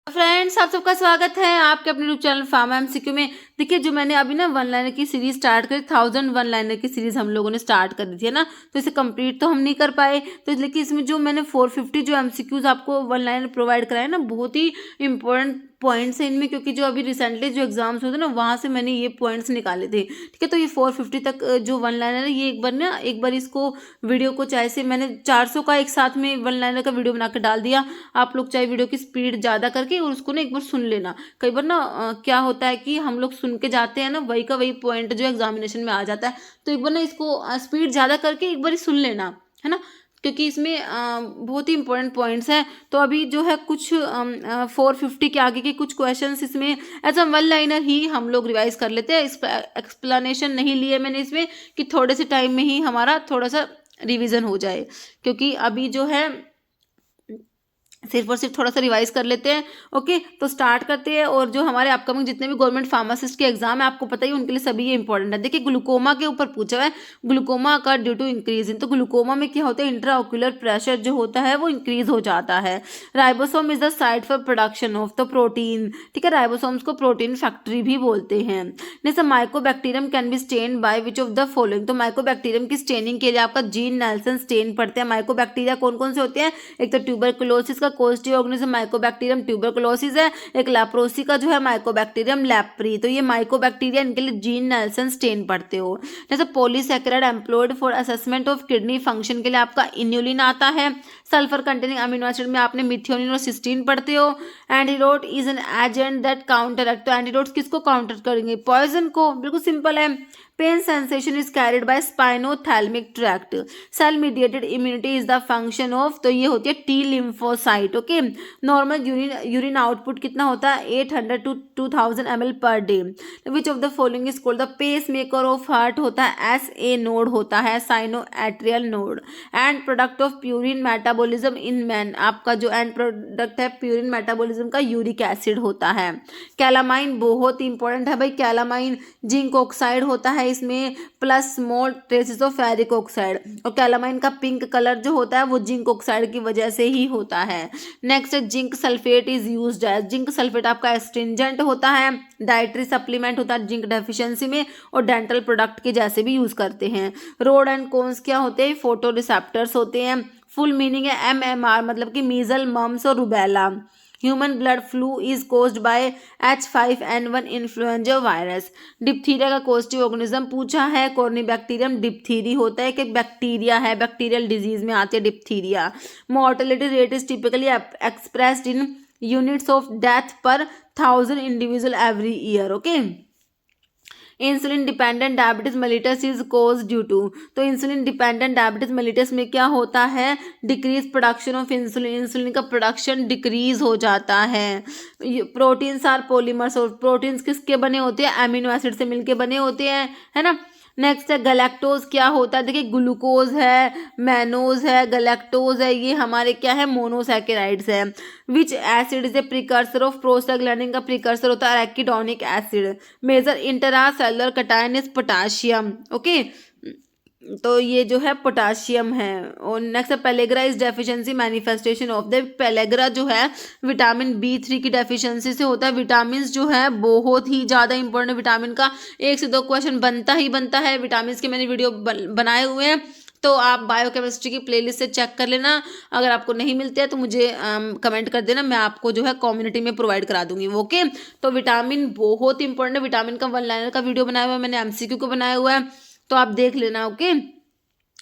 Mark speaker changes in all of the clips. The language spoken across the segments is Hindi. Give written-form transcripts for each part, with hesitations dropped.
Speaker 1: फ्रेंड्स, आप सबका स्वागत है आपके अपने यूट्यूब चैनल फार्मा एमसीक्यू में। देखिए, जो मैंने अभी ना वन लाइनर की सीरीज स्टार्ट करी, 1000 वन लाइनर की सीरीज हम लोगों ने स्टार्ट कर दी थी, है ना। तो इसे कंप्लीट तो हम नहीं कर पाए। तो लेकिन इसमें जो मैंने 450 जो एमसीक्यूज आपको वन लाइनर प्रोवाइड कराए ना, बहुत ही इंपॉर्टेंट पॉइंट्स हैं इनमें, क्योंकि जो अभी रिसेंटली जो एग्जाम्स होते हैं ना, वहाँ से मैंने ये पॉइंट्स निकाले थे। ठीक है, तो ये 450 तक जो वन लाइनर है, ये एक बार इसको वीडियो को चाहे से मैंने 400 का एक साथ में वन लाइनर का वीडियो बना के डाल दिया। आप लोग चाहे वीडियो की स्पीड ज़्यादा करके और उसको ना एक बार सुन लेना। कई बार ना क्या होता है कि हम लोग सुन के जाते हैं ना, वही का वही पॉइंट जो एग्जामिनेशन में आ जाता है। तो एक बार ना इसको स्पीड ज़्यादा करके एक बार ही सुन लेना, है ना, क्योंकि इसमें बहुत ही इंपॉर्टेंट पॉइंट्स हैं। तो अभी जो है कुछ 450 के आगे के कुछ क्वेश्चंस इसमें एज अ वन लाइनर ही हम लोग रिवाइज कर लेते हैं। इस एक्सप्लेनेशन नहीं लिए मैंने इसमें, कि थोड़े से टाइम में ही हमारा थोड़ा सा रिवीजन हो जाए, क्योंकि अभी जो है सिर्फ और सिर्फ थोड़ा सा रिवाइज कर लेते हैं। ओके, तो स्टार्ट करते हैं। और जो हमारे अपकमिंग जितने भी गवर्नमेंट फार्मासिस्ट के एग्जाम है, आपको पता ही, उनके लिए सभी ये इंपॉर्टेंट है। देखिए, ग्लूकोमा के ऊपर पूछा है, ग्लूकोमा का ड्यू टू इंक्रीज इन। तो ग्लूकोमा में क्या होता है, इंट्राओक्यूलर प्रेशर जो होता है वो इंक्रीज हो जाता है। Ribosome is the site for production of the protein. ठीक है, राइबोसोम्स को प्रोटीन फैक्ट्री भी बोलते हैं। जैसे mycobacterium can be stain by which of the following. तो माइकोबैक्टीरियम की स्टेनिंग के लिए आपका जीन नेल्सन स्टेन पढ़ते हैं। माइकोबैक्टीरिया कौन कौन से होते हैं? एक तो ट्यूबरकुलोसिस का कोस्टी ऑर्गेनिज्म माइकोबैक्टीरियम ट्यूबरकुलोसिस है। एक लैप्रोसी का जो है माइकोबैक्टीरियम लैप्री। तो ये माइकोबैक्टीरिया, इनके लिए जीन नेल्सन स्टेन पढ़ते हो। जैसे polysaccharide employed for assessment of kidney function के लिए आपका इन्युलिन आता है। सल्फर कंटेनिंग अमीनो एसिड में आपने मिथियोनिन और सिस्टीन पढ़ते हो। Antidote is an agent that counteract. तो एंटीडोट किसको काउंटर करेंगे? पॉइजन को। बिल्कुल सिंपल है। Pain sensation is carried by spinothalamic tract. Cell mediated immunity is the function of, तो ये होती है T lymphocyte. Okay, normal urine output कितना होता है? 800 to 2000 ml per day. Which of the following is called the pacemaker of heart? होता है SA नोड, होता है cyano atrial node. And product of purine metabolism in man, आपका जो एंड प्रोडक्ट है प्यूरिन मेटाबॉलिज्म का यूरिक एसिड होता है। कैलामाइन बहुत इंपॉर्टेंट है भाई। कैलामाइन जिंक ऑक्साइड होता है इसमें, plus small traces of ferric oxide. और कैलामाइन का पिंक कलर जो होता है वो जिंक ऑक्साइड की वजह से ही होता है। Next, zinc sulphate is used as. Zinc sulphate आपका एस्ट्रिंजेंट होता है, डाइटरी सप्लीमेंट होता है जिंक डेफिशिएंसी में, और डेंटल प्रोडक्ट के जैसे भी यूज करते हैं। रोड एंड कोन्स क्या होते हैं? फोटो रिसेप्टर्स होते हैं। फुल मीनिंग है MMR, मतलब कि मीजल, मम्स और rubella. Human blood flu is caused by H5N1 influenza virus. Diphtheria का कोस्टिव ऑर्गेनिज्म पूछा है, कॉर्निबैक्टीरियम डिप्थीरी होता है, कि बैक्टीरिया है, बैक्टीरियल डिजीज में आती है diphtheria. Mortality rate is typically expressed in units of death per 1000 individual every year. Okay, insulin dependent diabetes mellitus is cause due to. तो इंसुलिन डिपेंडेंट डायबिटीज मेलिटस में क्या होता है? Decrease production of insulin. Insulin का प्रोडक्शन डिक्रीज हो जाता है। प्रोटीन्स आर पॉलीमर्स, और प्रोटीन्स किसके बने होते हैं? अमीनो एसिड से मिलके बने होते हैं, है ना। नेक्स्ट है गैलेक्टोज, क्या होता है? देखिए, ग्लूकोज है, मैनोज है, गैलेक्टोज है, ये हमारे क्या है? मोनोसैकेराइड्स है। Which acid is a precursor of prostaglandin? का प्रिकर्सर होता है arachidonic acid. Major intracellular cation is potassium. Okay, तो ये जो है पोटाशियम है। और नेक्स्ट है pellagra is deficiency manifestation of the. Pellagra जो है विटामिन B3 की डेफिशिएंसी से होता है। विटामिन जो है बहुत ही ज़्यादा इंपॉर्टेंट, विटामिन का 1 से 2 क्वेश्चन बनता ही बनता है। विटामिन के मैंने वीडियो बनाए हुए हैं, तो आप बायोकेमिस्ट्री की प्लेलिस्ट से चेक कर लेना। अगर आपको नहीं मिलते हैं तो मुझे कमेंट कर देना, मैं आपको जो है कम्युनिटी में प्रोवाइड करा दूंगी। ओके, तो विटामिन बहुत इंपॉर्टेंट है। विटामिन का वन लाइनर का वीडियो बनाया हुआ है मैंने, MCQ को बनाया हुआ है, तो आप देख लेना। ओके,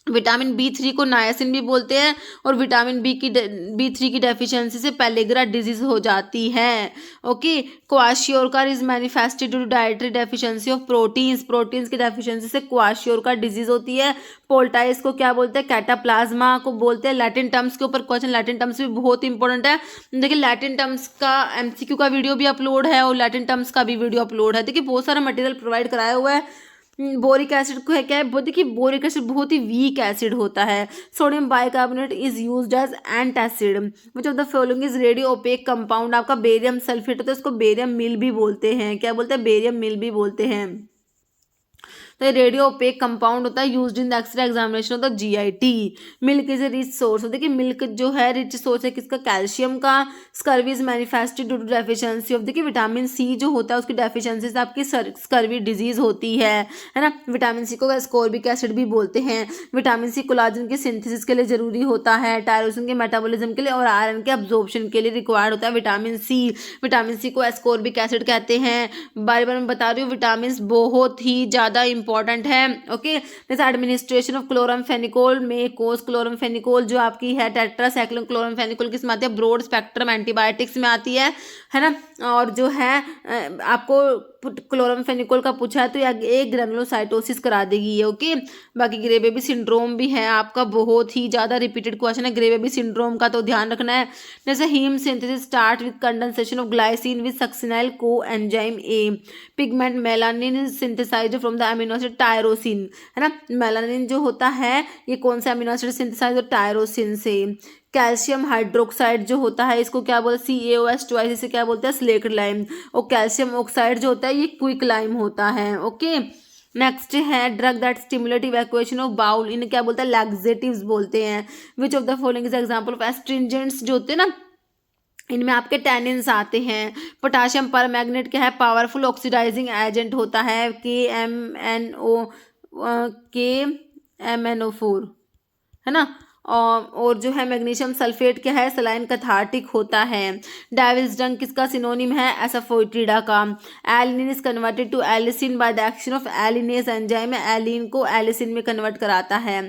Speaker 1: विटामिन B3 को नायासिन भी बोलते हैं, और विटामिन B3 की डेफिशिएंसी से पेलेग्रा डिजीज हो जाती है। Okay, kwashiorkor is manifested due to dietary deficiency of proteins. Proteins की डेफिशिएंसी से क्वाशियोरका डिजीज होती है। पोल्टाइस को क्या बोलते हैं? कैटाप्लाज्मा को बोलते हैं। लैटिन टर्म्स के ऊपर क्वेश्चन, लैटिन टर्म्स भी बहुत इंपॉर्टेंट है। देखिए, लैटिन टर्म्स का MCQ का वीडियो भी अपलोड है, और लैटिन टर्म्स का भी वीडियो अपलोड है। देखिए, बहुत सारा मटेरियल प्रोवाइड कराया हुआ है। बोरिक एसिड को है क्या है? देखिए, बोरिक एसिड बहुत ही वीक एसिड होता है। Sodium bicarbonate is used as antacid. Which of the following is radio opaque compound? आपका बेरियम सल्फेट होता है, इसको बेरियम मिल भी बोलते हैं। क्या बोलते हैं? बेरियम मिल भी बोलते हैं। तो रेडियो ओपेक कंपाउंड होता है used in the X-ray examination of the GIT. Milk is a rich source, देखिए मिल्क जो है रिच सोर्स है किसका, कैल्शियम का। Scurvy is manifested due to deficiency of, देखिए विटामिन सी जो होता है उसकी डेफिशिएंसी से आपकी स्कर्वी डिजीज होती है ना। विटामिन सी को एस्कॉर्बिक एसिड भी बोलते हैं। विटामिन सी कोलाजन के सिंथेसिस के लिए जरूरी होता है, टायरोसिन के मेटाबॉलिज्म के लिए और आयरन के अब्जॉर्प्शन के लिए रिक्वायर्ड होता है विटामिन सी। विटामिन सी को एस्कॉर्बिक एसिड कहते हैं। बार बार मैं बता रही हूँ विटामिन बहुत ही ज़्यादा इंपॉर्टेंट है। ओके, जैसे एडमिनिस्ट्रेशन ऑफ क्लोरामफेनिकोल में कोस क्लोरामफेनिकोल जो आपकी है टेट्रासाइक्लिन क्लोरामफेनिकोल किस में आती है, ब्रॉड स्पेक्ट्रम एंटीबायोटिक्स में आती है ना। और जो है आपको क्लोरामफेनिकोल का पूछा है तो एक ग्रेनुलोसाइटोसिस करा देगी ये। ओके, बाकी ग्रे बेबी सिंड्रोम भी है आपका, बहुत ही ज़्यादा रिपीटेड क्वेश्चन है ग्रे बेबी सिंड्रोम का, तो ध्यान रखना है। जैसे haem synthesis start with condensation of glycine with succinyl coenzyme A. Pigment melanin synthesised from the amino acid tyrosine, है ना। मेलानिन जो होता है ये कौन सा अमीनो एसिड सिंथेसाइज होता है, टायरोसिन से। कैल्शियम हाइड्रोक्साइड जो होता है इसको क्या बोलते हैं, CaOH इसे क्या बोलते हैं, स्लेक्ट लाइम। और कैल्शियम ऑक्साइड जो होता है ये क्विक लाइम होता है। ओके, नेक्स्ट है drug that stimulate evacuation of bowel, इन्हें क्या बोलते हैं, लैक्सेटिव्स बोलते हैं। Which of the following is example of astringents जो होते हैं ना, इनमें आपके टैनिन्स आते हैं। पोटाशियम परमैंगनेट क्या है, पावरफुल ऑक्सीडाइजिंग एजेंट होता है, KMnO4 है ना। और जो है मैग्नीशियम सल्फेट क्या है, सलाइन कैथार्टिक होता है। डाइविल्सडंग किसका सिनोनिम है, एसाफोइट्रिडा का। Alliin is converted to allicin by the action of alliinase enzyme, alliin को एलिसिन में कन्वर्ट कराता है।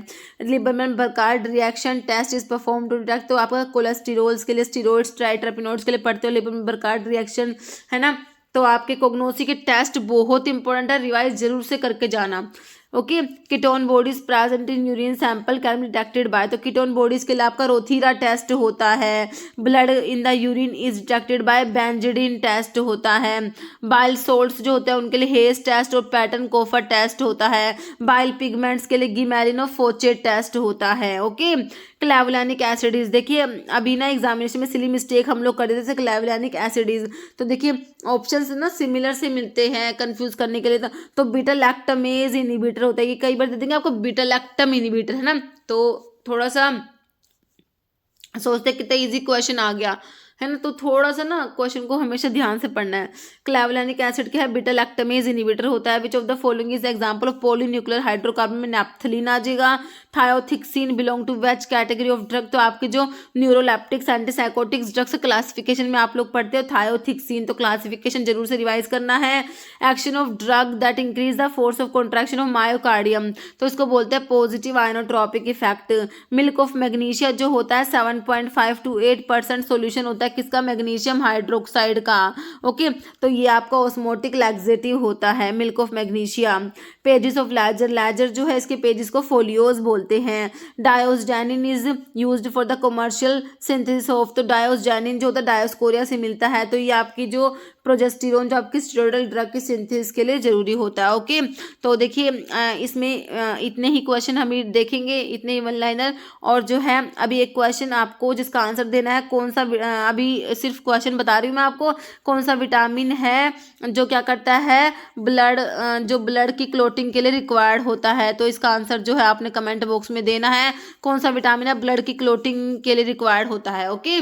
Speaker 1: Liebermann Burchard reaction test is perform to detect, तो आपका कोलेस्टेरोल्स के लिए स्टीरॉइड्स ट्राइट्रापिनोइड्स के लिए पढ़ते हो लिबरमैन बर्कार्ड रिएक्शन, है ना। तो आपके कोग्नोसी के टेस्ट बहुत इंपॉर्टेंट है, रिवाइज जरूर से करके जाना। Okay, ketone bodies present in urine sample can be detected by, तो कीटोन बॉडीज के लिए आपका रोथीरा टेस्ट होता है। Blood in the urine is detected by benzidine test होता है। बाइल सोल्ट्स जो होते हैं उनके लिए हेस टेस्ट और पैटर्न कोफर टेस्ट होता है। बाइल पिगमेंट्स के लिए गिमेलिनो-फोचेट टेस्ट होता है। ओके, क्लेवुलानिक एसिडीज, देखिए अभी ना एग्जामिनेशन में सिली मिस्टेक हम लोग कर देते थे क्लेवुलानिक एसिडीज, तो देखिए ऑप्शंस ना सिमिलर से मिलते हैं कंफ्यूज करने के लिए। तो बीटा लैक्टमेज इनहिबिटर होता है, कि कई बार दे देंगे आपको बीटा लैक्टम इनहिबिटर, है ना। तो थोड़ा सा सोचते कितना इजी क्वेश्चन आ गया, है ना। तो थोड़ा सा ना क्वेश्चन को हमेशा ध्यान से पढ़ना है। क्लेवुलानिक एसिड क्या है, बीटा लैक्टमेज इनहिबिटर होता है। Which of the following is example of polynuclear hydrocarbon में नैप्थलीन आ जाएगा। Thiothixene belong to which category of drug, तो आपके जो न्यूरोलेप्टिक्स एंटीसाइकोटिक्स ड्रग्स क्लासिफिकेशन में आप लोग पढ़ते हो थायोथिक्सिन, तो क्लासिफिकेशन जरूर से रिवाइज करना है। Action of drug that increase the force of contraction of myocardium, तो इसको बोलते हैं positive inotropic effect. Milk of magnesia जो होता है 7.5 to 8% सोल्यूशन होता है किसका, मैग्नीशियम हाइड्रोक्साइड का। ओके, तो ये आपका ऑस्मोटिक लैक्सेटिव होता है milk of magnesia. Pages of ledger, ledger जो है इसके पेजेस को फोलियोज बोलते हैं। Diosgenin is used for the commercial synthesis of, तो डायोस्टैनिन जो होता है डायोस्कोरिया से मिलता है, तो ये आपकी जो प्रोजेस्टेरोन जो आपकी स्टेरॉइडल ड्रग की सिंथेसिस के लिए जरूरी होता है। ओके, तो देखिए इसमें इतने ही क्वेश्चन हम देखेंगे, इतने ही वन लाइनर। और जो है अभी एक क्वेश्चन आपको जिसका आंसर देना है, कौन सा अभी सिर्फ क्वेश्चन बता रही हूँ मैं आपको, कौन सा विटामिन है जो क्या करता है, ब्लड जो ब्लड की क्लोटिंग के लिए रिक्वायर्ड होता है। तो इसका आंसर जो है आपने कमेंट बॉक्स में देना है, कौन सा विटामिन है ब्लड की क्लोटिंग के लिए रिक्वायर्ड होता है। ओके,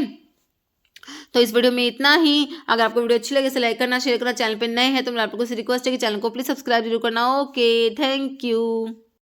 Speaker 1: तो इस वीडियो में इतना ही। अगर आपको वीडियो अच्छी लगे तो लाइक करना, शेयर करना, चैनल पे नए हैं तो मैं आपको रिक्वेस्ट है कि चैनल को प्लीज सब्सक्राइब जरूर करना। Okay, thank you.